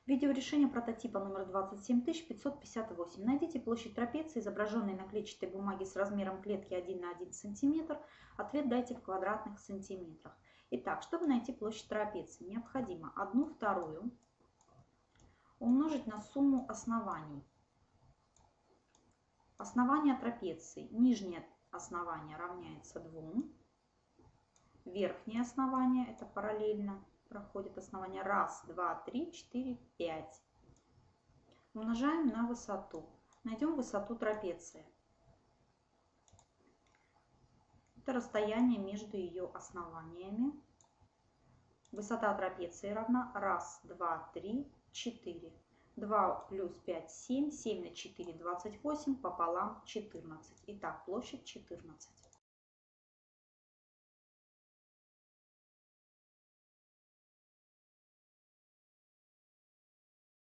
Видеорешение прототипа номер 27558. Найдите площадь трапеции, изображенной на клетчатой бумаге с размером клетки 1 на 1 см. Ответ дайте в квадратных сантиметрах. Итак, чтобы найти площадь трапеции, необходимо 1/2 умножить на сумму оснований. Основание трапеции. Нижнее основание равняется 2. Верхнее основание, это параллельно проходит основание 1, 2, 3, 4, 5. Умножаем на высоту. Найдем высоту трапеции. Это расстояние между ее основаниями. Высота трапеции равна 1, 2, 3, 4. 2 плюс 5, 7. 7 на 4, 28. Пополам 14. Итак, площадь 14.